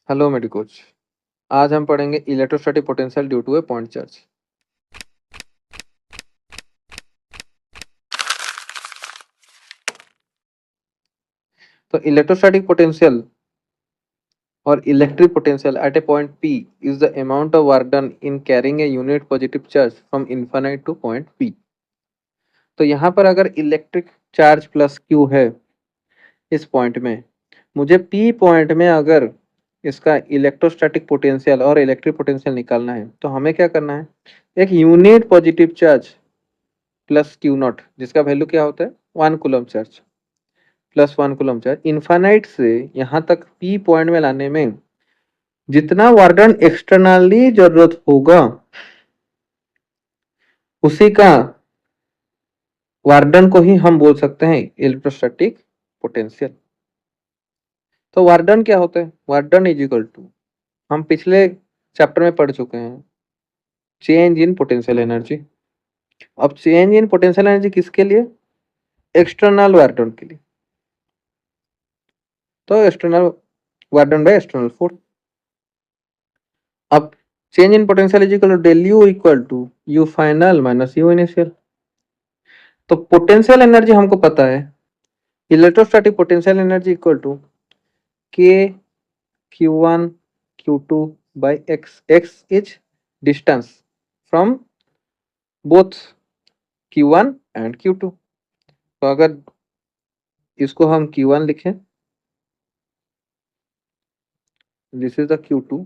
Hello मेडी coach. आज हम पढ़ेंगे electrostatic potential due to a point charge. तो इलेक्ट्रोस्टैटिक पोटेंशियल और electric potential at a point P is the amount of work done in carrying a unit positive charge from infinite to point P। तो यहाँ पर अगर electric charge plus Q है इस point में, मुझे P पॉइंट में अगर इसका इलेक्ट्रोस्टैटिक पोटेंशियल और इलेक्ट्रिक पोटेंशियल निकालना है तो हमें क्या करना है, एक unit positive charge plus Q not जिसका वैल्यू क्या होता है 1 coulomb charge plus 1 coulomb charge infinite से यहाँ तक P पॉइंट में लाने में जितना वर्क डन एक्सटर्नली जरूरत होगा उसी का वर्क डन को ही हम बोल सकते हैं इलेक्ट्रोस्टैटिक पोटेंशियल। तो वर्क डन क्या होता है, work done is equal to, हम पिछले चैप्टर में पढ़ चुके हैं, चेंज इन पोटेंशियल एनर्जी। अब चेंज इन पोटेंशियल एनर्जी किसके लिए, एक्सटर्नल वर्क डन के लिए। तो external work done by external force. अब change in potential is equal to del U equal to U final minus U initial. तो potential energy हमको पता है, electrostatic potential energy equal to k Q1 Q2 by x. X is distance from both Q1 and Q2। तो अगर इसको हम Q1 लिखें, this is the Q2,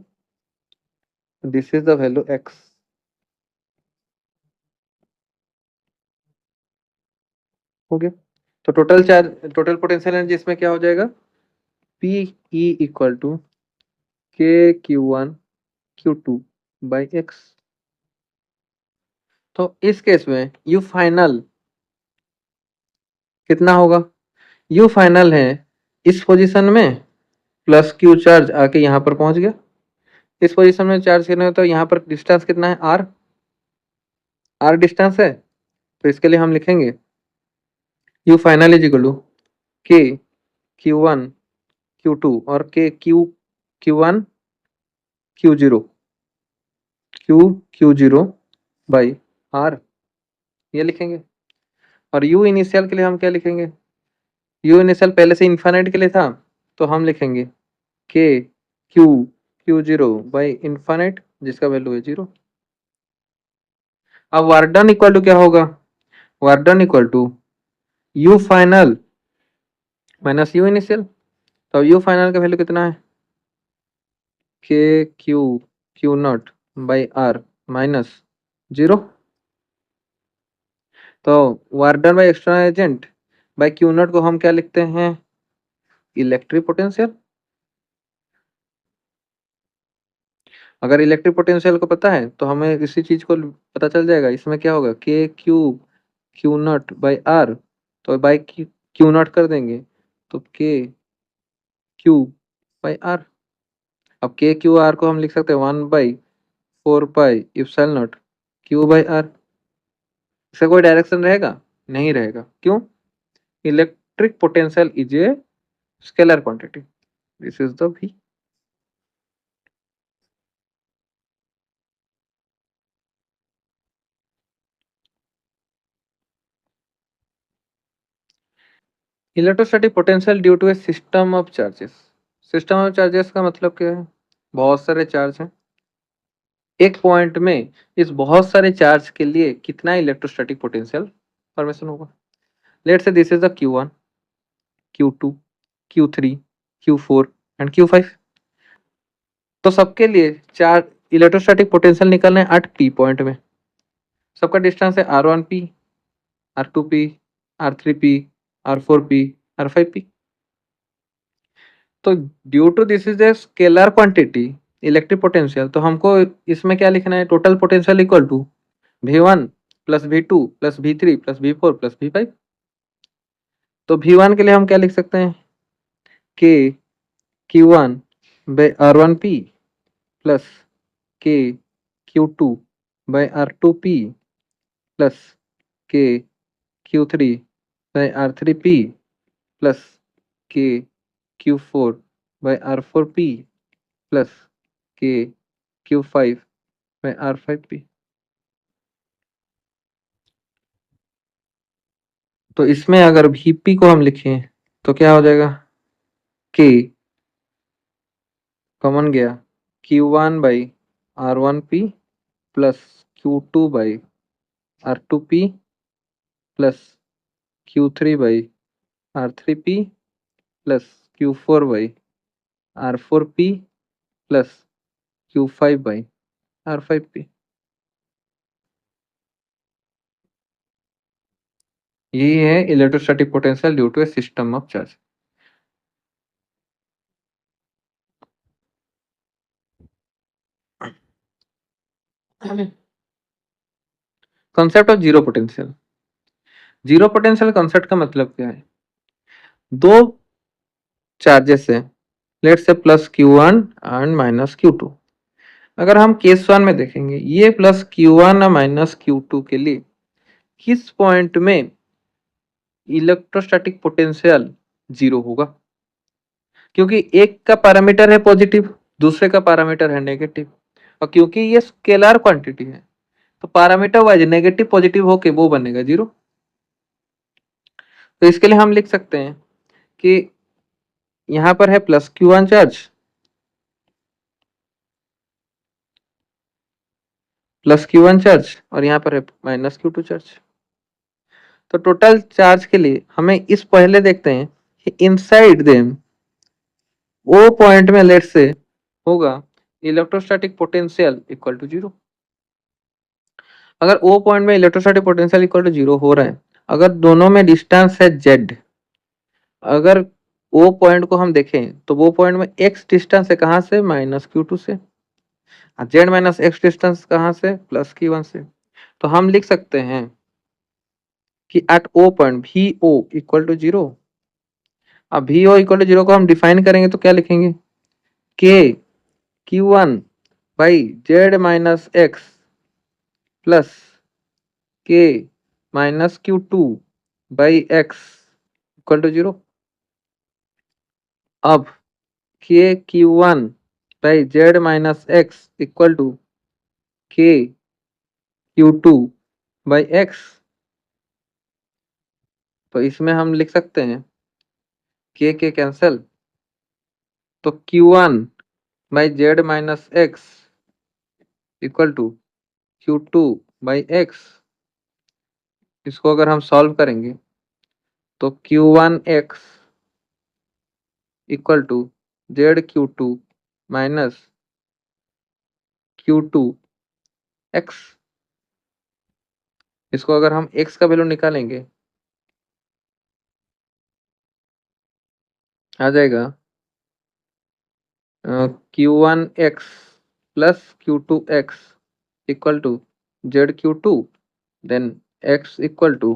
this is the value x। हो गया। तो total charge, total potential energy इसमें क्या हो जाएगा, P E equal to k Q1 Q2 by x. तो इस केस में यू फाइनल कितना होगा, यू फाइनल है इस पोजीशन में प्लस क्यू चार्ज आके यहाँ पर पहुंच गया। इस पोजीशन में चार्ज करना है तो यहाँ पर डिस्टेंस कितना है, आर। आर डिस्टेंस है, तो इसके लिए हम लिखेंगे U final is equal to k Q1 Q2 और के Q1 Q0 Q0 by are, ये लिखेंगे। और यू इनिशियल के लिए हम क्या लिखेंगे, यू इनिशियल पहले से इन्फाइनाइट के लिए था तो हम लिखेंगे के Q0 बाई इन्फाइनाइट जिसका वैल्यू है 0। अब वर्क डन इक्वल टू क्या होगा, work done equal to U final minus U initial. तो यू फाइनल का वैल्यू कितना है, k q naught by r minus 0। तो work done by external agent by q naught को हम क्या लिखते हैं, इलेक्ट्रिक पोटेंशियल। अगर इलेक्ट्रिक पोटेंशियल को पता है तो हमें इसी चीज को पता चल जाएगा, इसमें क्या होगा के क्यू नॉट बाई आर, तो बाई क्यू नॉट कर देंगे तो के क्यू बाई आर। अब के क्यू आर को हम लिख सकते हैं 1/4 pi epsilon naught q by r. इसका कोई डायरेक्शन रहेगा, नहीं रहेगा, क्यों, electric potential is a scalar quantity, this is the V। Electrostatic potential due to a system of charges. System of charges का मतलब क्या है, बहुत सारे चार्ज हैं एक पॉइंट में, इस बहुत सारे चार्ज के लिए कितना इलेक्ट्रोस्टैटिक पोटेंशियल फॉर्मेशन होगा। Let's say this is the Q1 Q2 Q3 Q4 and Q5। तो सबके लिए चार इलेक्ट्रोस्टैटिक पोटेंशियल निकालना है 8 P पॉइंट में। सबका डिस्टेंस है R1P R2P R3P R4P R5P। तो due to this is a scalar quantity electric potential, तो हमको इसमें क्या लिखना है, total potential equal to V1 plus V2 plus V3 plus V4 plus V5। तो V1 के लिए हम क्या लिख सकते हैं, K Q1 by R1P plus के Q2 बाई R2P प्लस के Q3 बाई R3P प्लस के Q4 बाई R4P प्लस के Q5 बाई R5P। तो इसमें अगर Vp को हम लिखें तो क्या हो जाएगा, के कॉमन गया, Q1 by R1P plus Q2 by R2P plus Q3 by R3P plus Q4 by R4P plus Q5 by R5P। यही है electrostatic potential due to a system of charge. Concept of zero potential. Zero potential concept का मतलब क्या है, दो charges है, let's say plus Q1 and minus Q2। अगर हम केस वन में देखेंगे, ये प्लस Q1 और माइनस Q2 के लिए किस पॉइंट में इलेक्ट्रोस्टैटिक पोटेंशियल जीरो होगा, क्योंकि एक का पैरामीटर है पॉजिटिव, दूसरे का पैरामीटर है नेगेटिव, और क्योंकि ये स्केलर क्वांटिटी है तो पैरामीटर वाइज नेगेटिव पॉजिटिव होके वो बनेगा जीरो। तो इसके लिए हम लिख सकते हैं कि यहां पर है प्लस Q1 चार्ज और यहाँ पर है माइनस Q2 चार्ज। तो टोटल चार्ज के लिए हमें इस पहले देखते हैं कि इनसाइड देम ओ पॉइंट में लेट से होगा electrostatic potential equal to zero. अगर ओ पॉइंट में electrostatic potential equal to zero हो रहा है, अगर दोनों में डिस्टेंस है जेड, अगर ओ पॉइंट को हम देखें तो वो पॉइंट में एक्स डिस्टेंस है कहां से, माइनस Q2 से, जेड माइनस एक्स डिस्टेंस कहां से, प्लस Q1 से। तो हम लिख सकते हैं कि at O point V O equal to zero. अब V O equal to zero को हम डिफाइन करेंगे तो क्या लिखेंगे, के Q1 by z minus x plus k minus Q2 by x equal to zero. अब k Q1 by z minus x equal to k Q2 by x. तो इसमें हम लिख सकते हैं के कैंसल, तो Q1 by z minus x equal to Q2 by x. इसको अगर हम सॉल्व करेंगे तो Q1x equal to z Q2 minus Q2x। इसको अगर हम x का वैल्यू निकालेंगे आ जाएगा Q1x plus Q2x equal to z Q2, then x equal to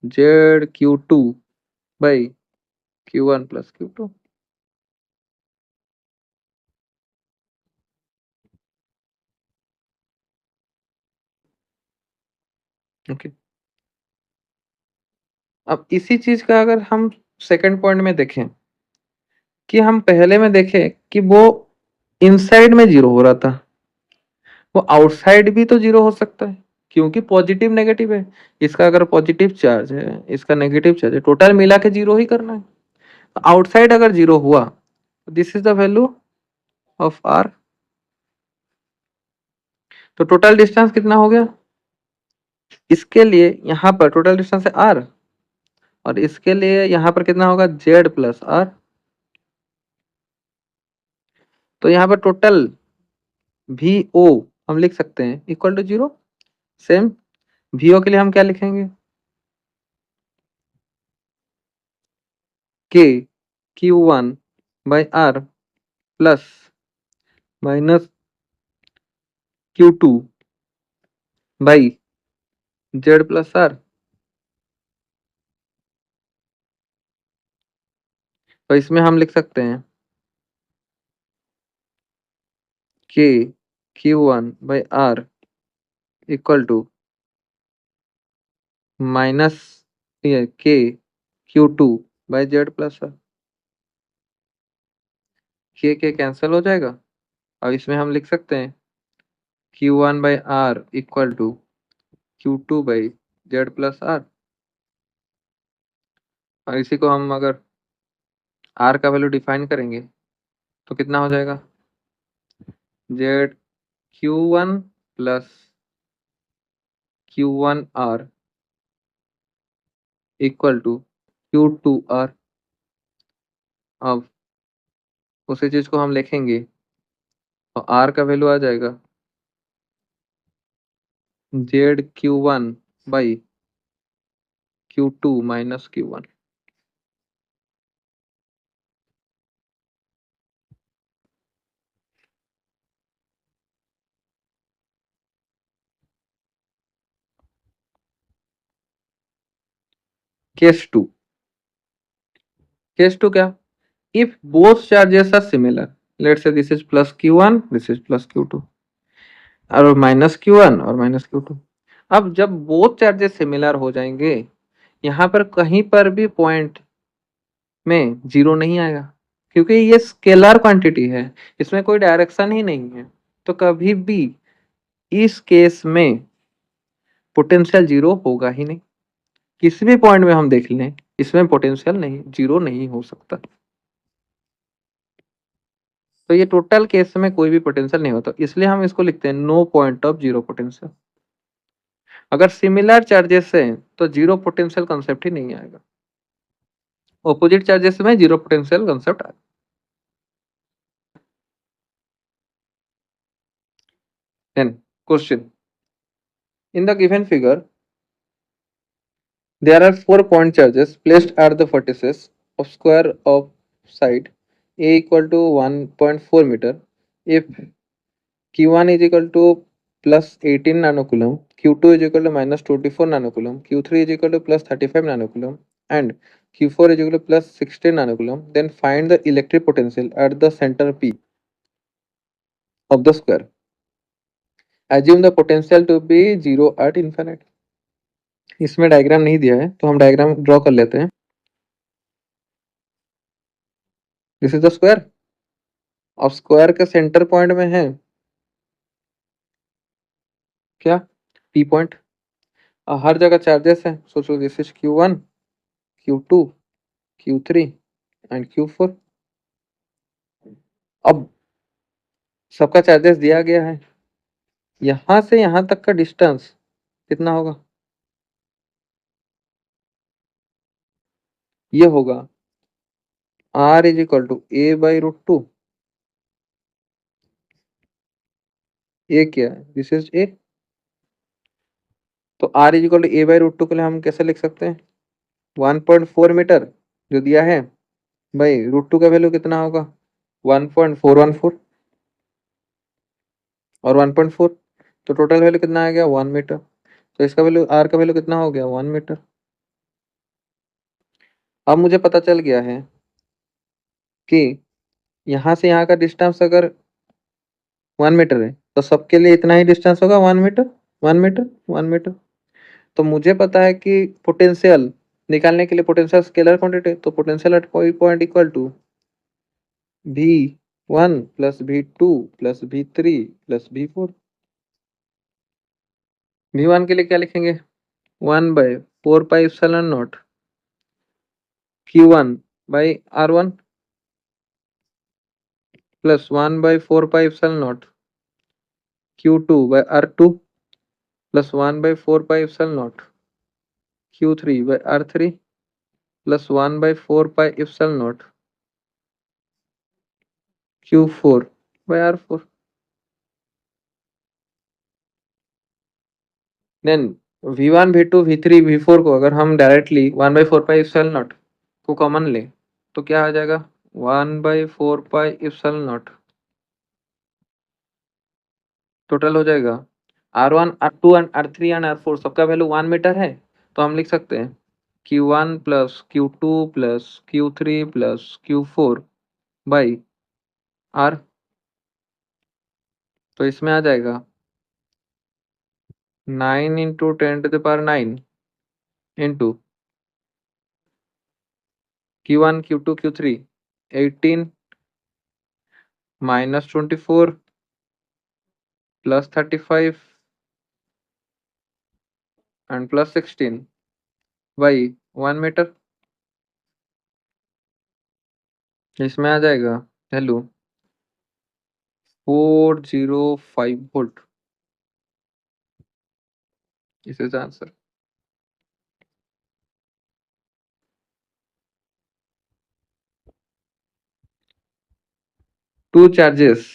z Q2 by Q1 plus Q2। Okay, अब इसी चीज का अगर हम सेकंड पॉइंट में देखें, कि हम पहले में देखें कि वो इनसाइड में जीरो हो रहा था, वो आउटसाइड भी तो जीरो हो सकता है, क्योंकि पॉजिटिव नेगेटिव है। इसका अगर पॉजिटिव चार्ज है, इसका नेगेटिव चार्ज है, टोटल मिला के जीरो ही करना है। तो आउटसाइड अगर जीरो हुआ, this is the value of r. तो टोटल डिस्टेंस कितना हो गया, इसके लिए यहाँ पर टोटल डिस्टेंस है आर, और इसके लिए यहाँ पर कितना होगा, जेड प्लस आर। तो यहाँ पर टोटल वी ओ हम लिख सकते हैं equal to zero. Same V O के लिए हम क्या लिखेंगे, के Q1 by R plus minus Q2 by Z plus R. तो इसमें हम लिख सकते हैं K Q1 by R equal to minus ये K Q2 by Z plus R. K cancel हो जाएगा, अब इसमें हम लिख सकते हैं Q1/R इक्वल टू Q2/Z+R। और इसी को हम अगर R का वैल्यू डिफाइन करेंगे तो कितना हो जाएगा, Z Q1 + Q1R equal to Q2R। अब उसी चीज को हम लिखेंगे और R का वैल्यू आ जाएगा ZQ1/Q2 - Q1। केस 2 क्या, if both charges are similar, let's say this is +Q1, this is +Q2, और -Q1 और -Q2। अब जब बोथ चार्जेस सिमिलर हो जाएंगे, यहाँ पर कहीं पर भी पॉइंट में जीरो नहीं आएगा, क्योंकि ये स्केलर क्वांटिटी है, इसमें कोई डायरेक्शन ही नहीं है। तो कभी भी इस केस में पोटेंशियल जीरो होगा ही नहीं। किसी भी पॉइंट में हम देख लें, इसमें पोटेंशियल नहीं, जीरो नहीं हो सकता। तो ये टोटल केस में कोई भी पोटेंशियल नहीं होता, इसलिए हम इसको लिखते हैं no point of zero potential. अगर सिमिलर चार्जेस हैं तो जीरो पोटेंशियल कंसेप्ट ही नहीं आएगा, ऑपोजिट चार्जेस में जीरो पोटेंशियल कंसेप्ट आएगा। Then question, in the given figure there are 4 point charges placed at the vertices of square of side A equal to 1.4 meter. If Q1 is equal to plus 18 nanocoulomb, Q2 is equal to minus 24 nanocoulomb, Q3 is equal to plus 35 nanocoulomb, and Q4 is equal to plus 16 nanocoulomb, then find the electric potential at the center P of the square. Assume the potential to be 0 at infinite. इसमें diagram नहीं दिया है तो हम diagram draw कर लेते हैं। This is the square. अब स्क्वायर के सेंटर पॉइंट में है क्या, पी पॉइंट। हर जगह चार्जेस है, सोचो this is Q1, Q2, Q3 and Q4। अब सबका चार्जेस दिया गया है, यहां से यहां तक का डिस्टेंस कितना होगा, ये होगा R is equal to A/√2। A क्या है, दिस इज ए। तो R is equal to A/√2 के लिए हम कैसे लिख सकते हैं, 1.4 मीटर जो दिया है, भाई √2 का वैल्यू कितना होगा, 1.414 और 1.4, तो टोटल वैल्यू कितना आ गया, 1 मीटर। तो इसका वैल्यू, R का वैल्यू कितना हो गया, 1 मीटर। अब मुझे पता चल गया है कि यहाँ से यहाँ का डिस्टेंस अगर 1 मीटर है तो सबके लिए इतना ही डिस्टेंस होगा, 1 मीटर, 1 मीटर, 1 मीटर। तो मुझे पता है कि पोटेंशियल निकालने के लिए, पोटेंशियल स्केलर क्वांटिटी, तो पोटेंशियल एट कोई point equal to V1 + V2 + V3 + V4। V1 के लिए क्या लिखेंगे, 1/4πε0 Q1/R1 plus 1/4πε0 Q2/R2 plus 1/4πε0 Q3/R3 plus 1/4πε0 Q4/R4। Then V1 V2 V3 V4 को अगर हम डायरेक्टली 1/4πε0 को कॉमन लें तो क्या आ जाएगा, 1/4πε0 टोटल हो जाएगा। R1 R2 and R3 and R4 सबका वैल्यू 1 मीटर है, तो हम लिख सकते हैं Q1 + Q2 + Q3 + Q4 by R। तो इसमें आ जाएगा 9 × 10⁹ into Q1 Q2 Q3 18 - 24 plus 35 and plus 16 by 1 मीटर। इसमें आ जाएगा value 405 volt. This is answer. Two charges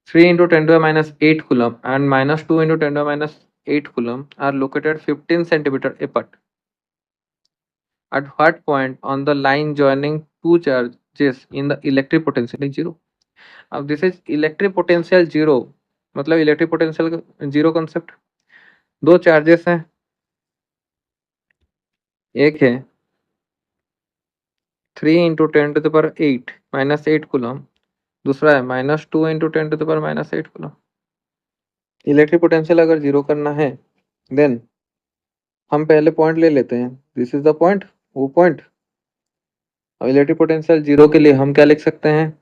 3 into 10 to the minus 8 coulomb and minus 2 into 10 to the minus 8 coulomb are located 15 centimeter apart. At what point on the line joining two charges in the electric potential is zero? अब this is electric potential zero, मतलब electric potential zero concept. दो charges हैं, एक है 3 into 10 to the power 8 minus 8 coulomb, दूसरा है -2 into 10 to the power minus 8 coulomb. Electric potential अगर zero करना है देन हम पहले पॉइंट ले लेते हैं, दिस इज द पॉइंट, वो पॉइंट। अब इलेक्ट्रिक पोटेंशियल जीरो के लिए हम क्या लिख सकते हैं,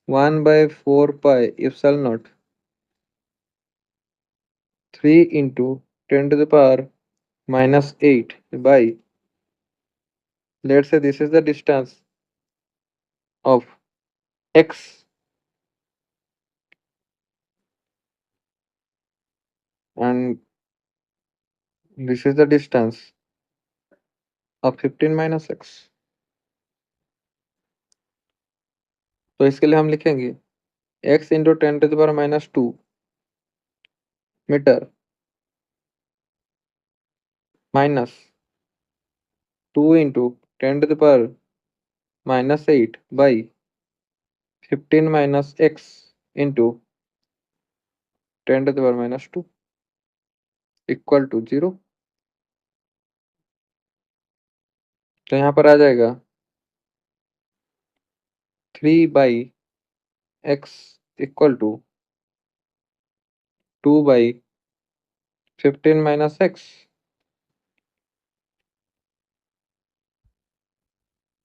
1/4 pi epsilon naught 3 into 10 to the power -8 by, let's say this is the distance of x and this is the distance of 15 minus x। तो इसके लिए हम लिखेंगे x into 10 to the power -2 metre minus 2 into 10 to the power -8 by 15 minus x into 10 to the power -2 equal to 0। तो यहाँ पर आ जाएगा 3/x equal to 2/15 minus x।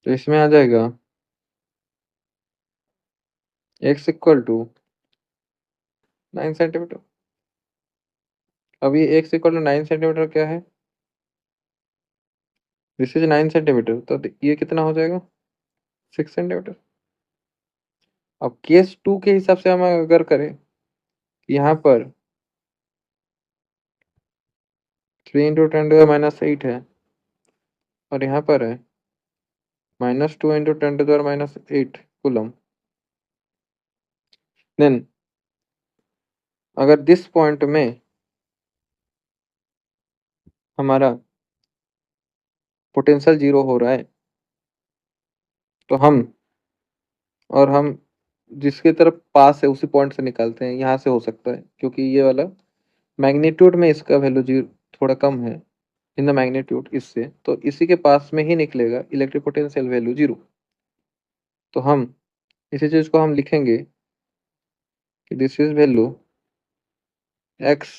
तो इसमें आ जाएगा x इक्वल टू 9 सेंटीमीटर। अब ये x इक्वल टू 9 सेंटीमीटर क्या है, दिस इज 9 सेंटीमीटर, तो ये कितना हो जाएगा 6 सेंटीमीटर। अब केस 2 के हिसाब से हम अगर करें, यहाँ पर 3 into 10 to the -8 है और यहाँ पर है -2 into 10 to the -8 coulomb. Then अगर दिस पॉइंट में हमारा पोटेंशियल जीरो हो रहा है तो हम जिसके तरफ पास है उसी पॉइंट से निकालते हैं। यहाँ से हो सकता है क्योंकि ये वाला मैग्नीट्यूड में इसका वैल्यू जीरो थोड़ा कम है इन द मैग्नीट्यूड इससे, तो इसी के पास में ही निकलेगा इलेक्ट्रिक पोटेंशियल वैल्यू जीरो। तो हम इसी चीज को हम लिखेंगे कि दिस इज वैल्यू एक्स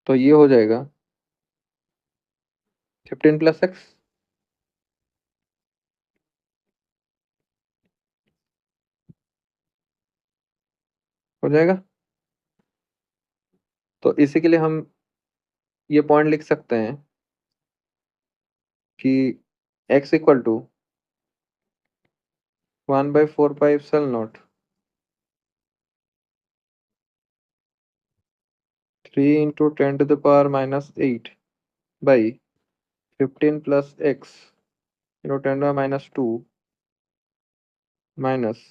तो ये हो जाएगा 15 + x। हो जाएगा। तो इसी के लिए हम ये पॉइंट लिख सकते हैं कि x equal to 1/4 pi epsilon naught 3 into 10 to the power -8 by 15 plus x into 10 to the -2 minus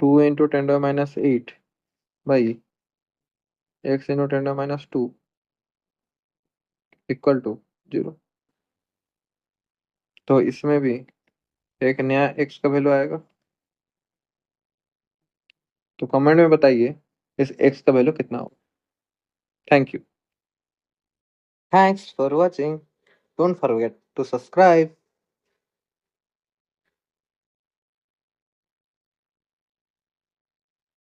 2 into 10 to the -8 by x into 10 to the -2 equal to 0। तो इसमें भी एक नया x का वैल्यू आएगा। तो कमेंट में बताइए इस x का वैल्यू कितना होगा। Thank you. Thanks for watching. Don't forget to subscribe.